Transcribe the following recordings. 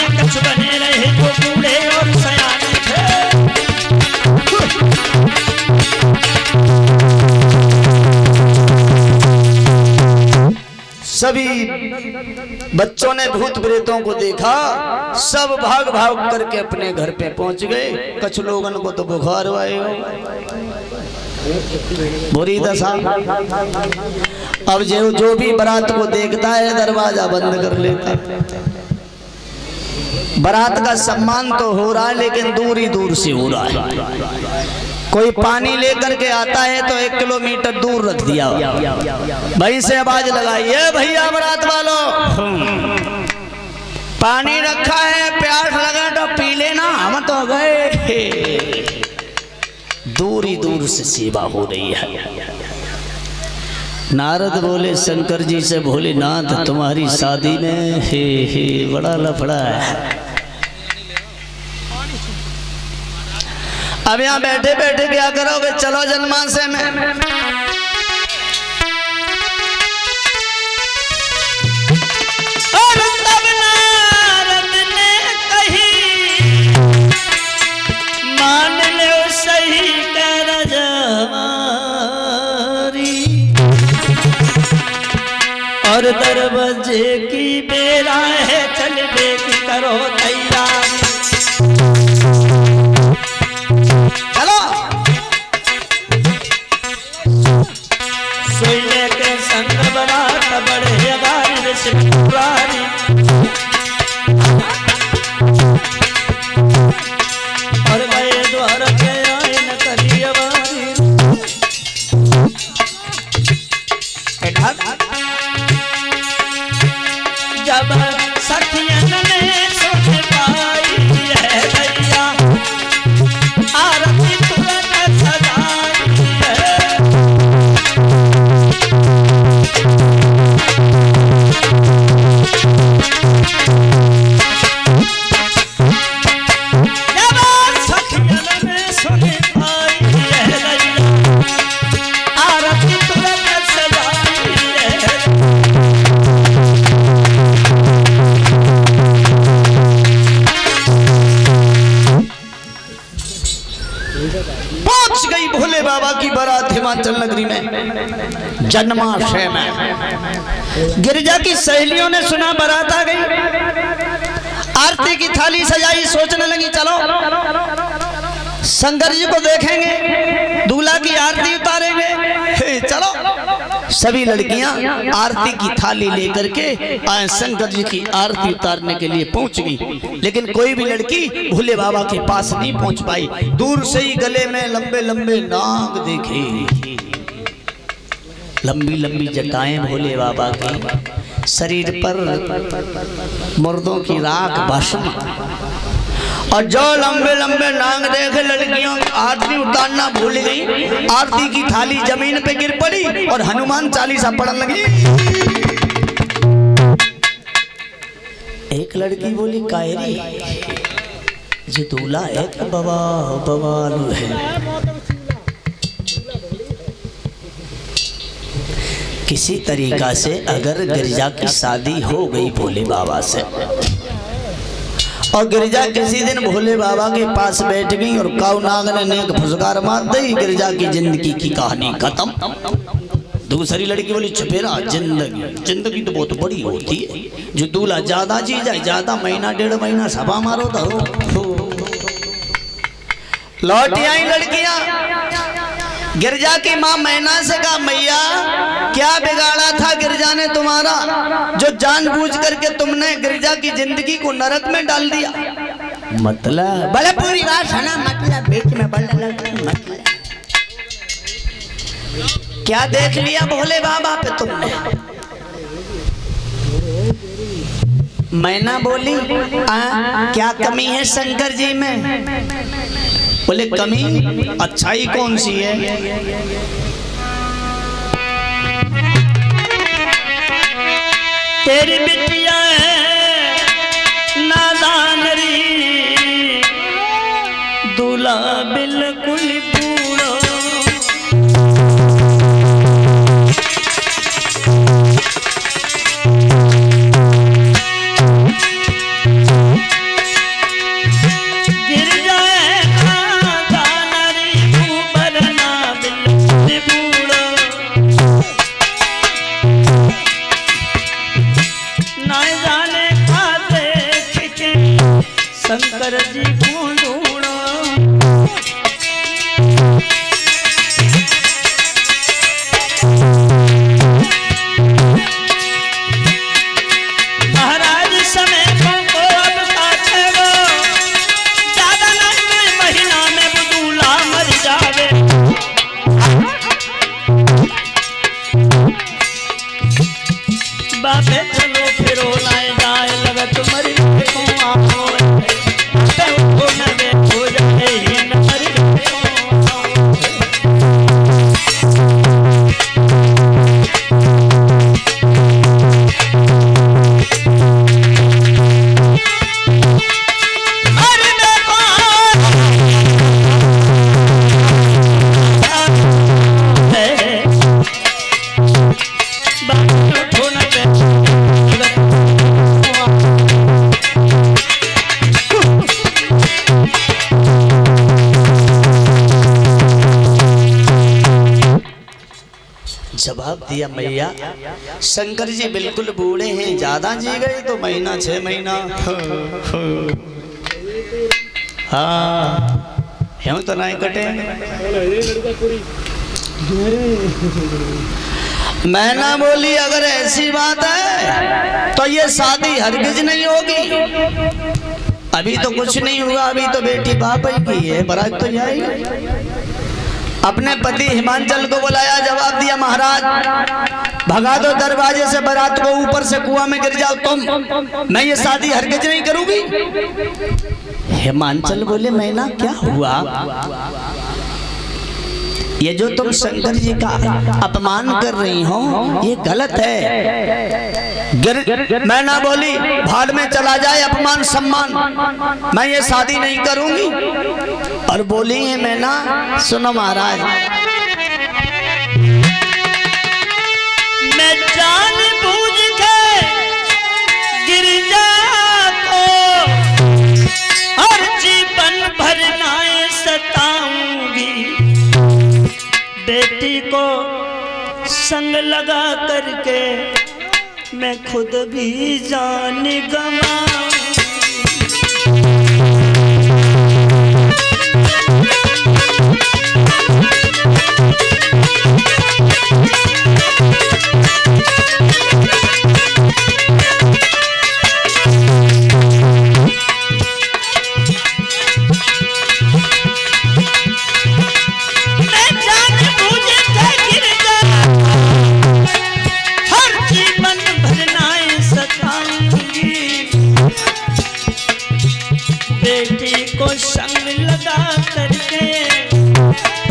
में कुछ बने रहे जो बूढ़े और सयाने थे। सभी बच्चों ने भूत प्रेतों को देखा, सब भाग भाग करके अपने घर पे पहुंच गए। कुछ लोगों को तो बुखार आएगा, बुरी दशा। अब जो भी बारात को देखता है दरवाजा बंद कर लेता। बारात का सम्मान तो हो रहा है लेकिन दूर ही दूर से हो रहा है। कोई पानी लेकर के आता है तो 1 किलोमीटर दूर रख दिया, भाई से आवाज लगाइए, भैया बारात वालों पानी रखा है, प्यास लगा तो पी लेना, हम तो गए। दूर ही दूर से सेवा हो रही है। नारद बोले शंकर जी से, भोलेनाथ तुम्हारी शादी में हे बड़ा लफड़ा है। अब यहाँ बैठे बैठे क्या करोगे, चलो जनमानस में। और तब नारद ने कही, मान लो सही कर जवारी, और दरवाजे की बेरा है, चलने की करो तैयारी। सोइले के संग बरात बड़े गारी से पुरानी, और गए द्वार के आए न करी अवारी। जब सखियन ने सुन पाई है भैया, आरती तुरंत सजाई है। पहुंच गई भोले बाबा की बारात हिमाचल नगरी में, जन्माशय में। गिरिजा की सहेलियों ने सुना बारात आ गई, आरती की थाली सजाई, सोचने लगी चलो शंकर जी को देखेंगे, दूल्हा की आरती उतारेंगे। चलो सभी लड़कियां आरती की थाली लेकर के शंकर जी की आरती उतारने के लिए पहुंच गई, लेकिन कोई भी लड़की भोले बाबा के पास नहीं पहुंच पाई। दूर से ही गले में लंबे लंबे नाग देखे, लंबी लंबी जटाएं भोले बाबा की, शरीर पर मुर्दों की राख भस्म, और जो लंबे लंबे नाग देखे लड़कियों आरती उतारना भूल गई। आरती की थाली जमीन पे गिर पड़ी और हनुमान चालीसा पढ़ने लगी। एक लड़की बोली, कायरी जो दूल्हा है तो बवाल है, किसी तरीका से अगर गिरिजा की शादी हो गई भोले बाबा से, और गिरिजा किसी दिन भोले बाबा के पास बैठ गई और काऊ नाग ने नेक फुसकार मार दी, गिरिजा की जिंदगी की कहानी खत्म। दूसरी लड़की बोली, छुपेरा जिंदगी तो बहुत बड़ी होती है, जो दूल्हा ज्यादा जी जाए, ज्यादा महीना 1.5 महीना सभा मारो तो। लौटी आई लड़कियां, गिरजा की माँ मैना से कहा, मैया क्या बिगाड़ा था गिरजा ने तुम्हारा, जो जानबूझ करके तुमने गिरजा की जिंदगी को नरक में डाल दिया। मतलब भले पूरी बात सुना, मतलब बीच में मतलब क्या देख लिया भोले बाबा पे तुमने। मैना बोली, क्या कमी है शंकर जी में। बोले, कमी अच्छाई कौन सी है। तेरी बिटिया है नादान री, दूल्हा बिल्कुल बूढ़ा। शंकर जी को ढूंढो। महाराज समय को अब काटे वो, ज्यादा नहीं महीना में बदूला मर जावे। बाबे चलो फिरो लाए जाए लगत मरी को आओ, तो न वे हो जाए ही न मरी जवाब दिया मैया शंकर जी बिल्कुल बूढ़े हैं, ज्यादा जी गए तो महीना 6 महीना। हाँ यूं तो नहीं कटे। मैना बोली अगर ऐसी बात है तो ये शादी हरगिज नहीं होगी। अभी तो कुछ नहीं हुआ, अभी तो बेटी बाप ही की है, बारात तो जाएगी। अपने पति हिमांचल को बुलाया, जवाब दिया महाराज भगा दो दरवाजे से बारात को, ऊपर से कुआं में गिर जाओ तुम, मैं ये शादी हरगिज नहीं करूंगी। हिमांचल बोले मैना क्या हुआ? ये जो तुम शंकर जी का अपमान कर रही हो ये गलत है। मैना बोली भाड़ में चला जाए अपमान सम्मान, मैं ये शादी नहीं करूंगी। और बोली है मैना सुनो महाराज, मैं जान बूझ के गिरजा को हर जीवन भर नाए सताऊंगी, बेटी को संग लगा करके मैं खुद भी जान गंवाऊंगी। बेटी को संग लगा करके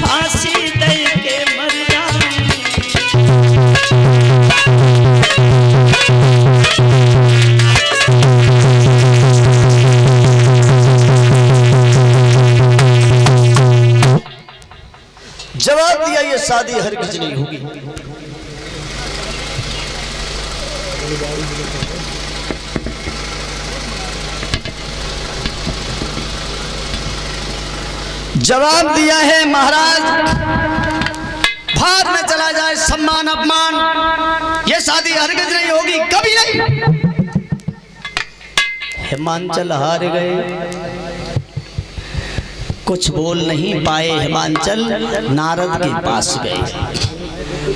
फांसी दे के मर जाऊंगी। जवाब दिया ये शादी हरगिज नहीं होगी। जवाब दिया है महाराज भाड़ में चला जाए सम्मान अपमान, ये शादी हरगिज नहीं होगी, कभी नहीं। हिमांचल हार गए, कुछ बोल नहीं पाए। हिमांचल नारद के पास गए,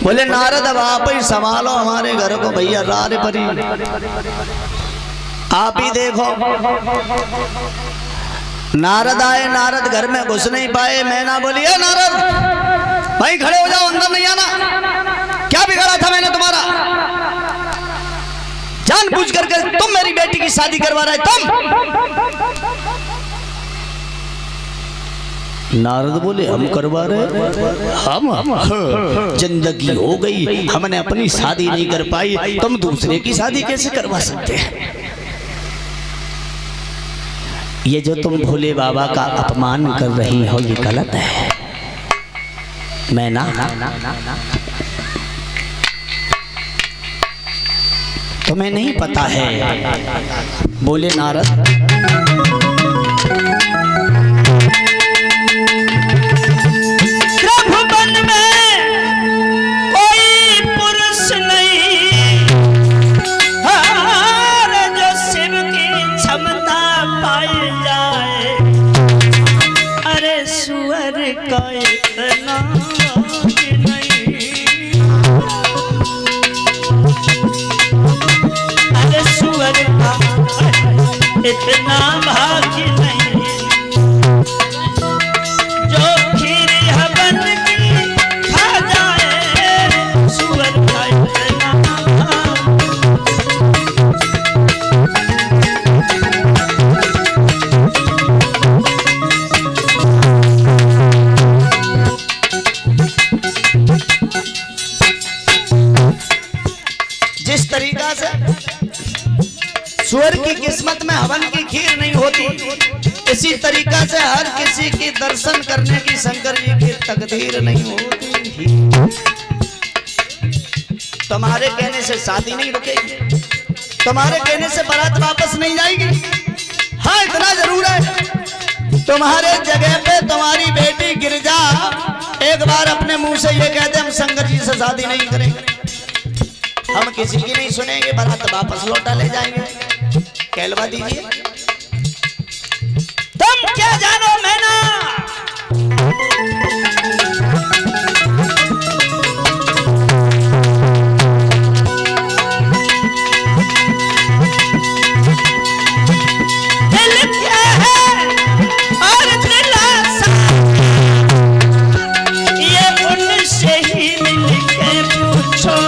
बोले नारद अब आप ही संभालो हमारे घर को, भैया रार परी आप ही देखो। नारद आए, नारद घर में घुस नहीं पाए। मैना बोली है नारद भाई खड़े हो जाओ, अंदर नहीं आना। क्या बिगाड़ा था मैंने तुम्हारा? जानबूझ करके तुम मेरी बेटी की शादी करवा रहे तुम? नारद बोले हम करवा रहे, हम जिंदगी हो गई, हमने अपनी शादी नहीं कर पाई, तुम दूसरे की शादी कैसे करवा सकते हैं? ये जो तुम भोले बाबा का अपमान कर रही हो ये गलत है। मैना तुम्हें नहीं पता है, बोले नारद पाई जा का इतना भाग्य नहीं। अरे सुअर का इतना भाग्य नहीं जो खीर हवन की खा जाए। सुअर का इतना जिस तरीका से सुअर की किस्मत में हवन की खीर नहीं होती, इसी तरीका से हर किसी की दर्शन करने की शंकर जी की तकदीर नहीं होती। तुम्हारे कहने से शादी नहीं रुकेगी, तुम्हारे कहने से बारात वापस नहीं जाएगी। हाँ इतना जरूर है, तुम्हारे जगह पे तुम्हारी बेटी गिरिजा एक बार अपने मुंह से ये कहते हम शंकर जी से शादी नहीं करेंगे, हम किसी की नहीं सुनेंगे, बारात वापस लौटा ले जाएंगे। कहलवा दीजिए। तुम क्या जानो मैना, दिल क्या है और दिल आसान, ये उनसे ही मिल के पूछो।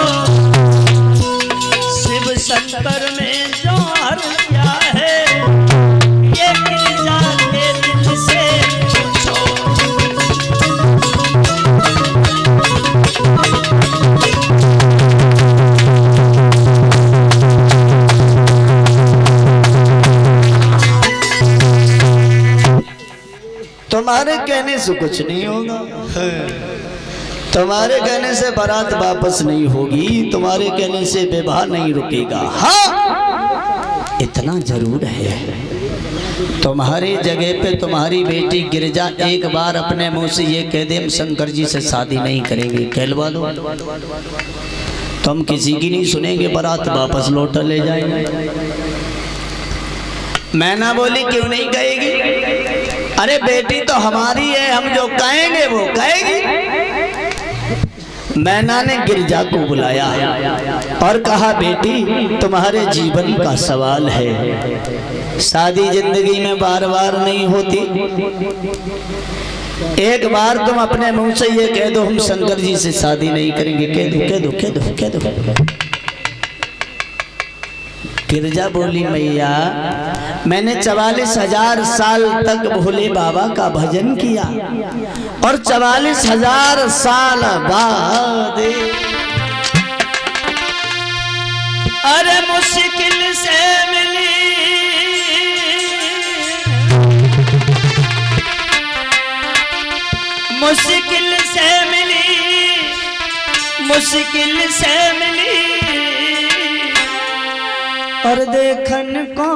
शिव शंकर में जो अर्थ क्या है, ये गिरिजा के दिल से पूछो। तुम्हारे कहने से कुछ नहीं होगा, तुम्हारे कहने से बारात वापस नहीं होगी, तुम्हारे कहने से विवाह नहीं रुकेगा। हाँ इतना जरूर है, तुम्हारी जगह पे तुम्हारी बेटी गिरिजा एक बार अपने मुंह से ये कह दे हम शंकर जी से शादी नहीं करेंगे, कहलवा दो। तुम किसी की नहीं सुनेंगे, बारात वापस लौटा ले जाएंगे। मैना बोली क्यों नहीं कहेगी? अरे बेटी तो हमारी है, हम जो कहेंगे वो कहेगी। मैना ने गिरिजा को बुलाया और कहा बेटी तुम्हारे जीवन का सवाल है, शादी जिंदगी में बार बार नहीं होती, एक बार तुम अपने मुंह से ये कह दो हम शंकर जी से शादी नहीं करेंगे, कह दो कह दो कह दो कह दो। गिरिजा बोली मैया मैंने 44,000 साल तक भोले बाबा का भजन किया और 44,000 साल बाद अरे मुश्किल से मिली मुश्किल से मिली और देखन को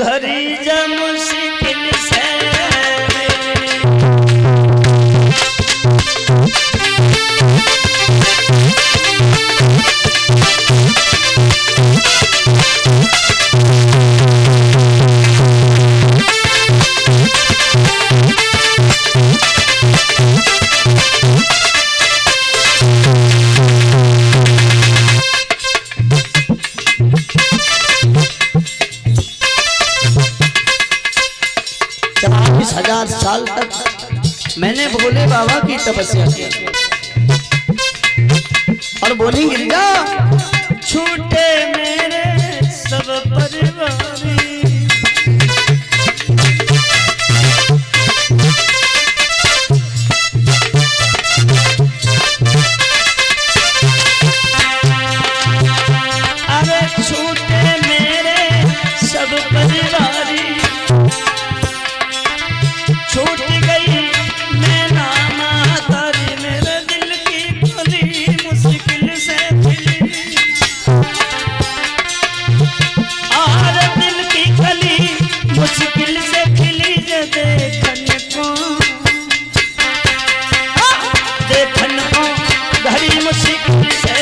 घरी जा मुश्किल से साल तक मैंने भोले बाबा की तपस्या की और बोली गिरिजा छूटे मेरे सब परिवारी अरे छूटे मेरे सब परिवारी छूट गई मैं नामा तारी मेरे दिल की गली मुश्किल से खिली और दिल की गली मुश्किल से खिली जो देखन को घड़ी मुश्किल से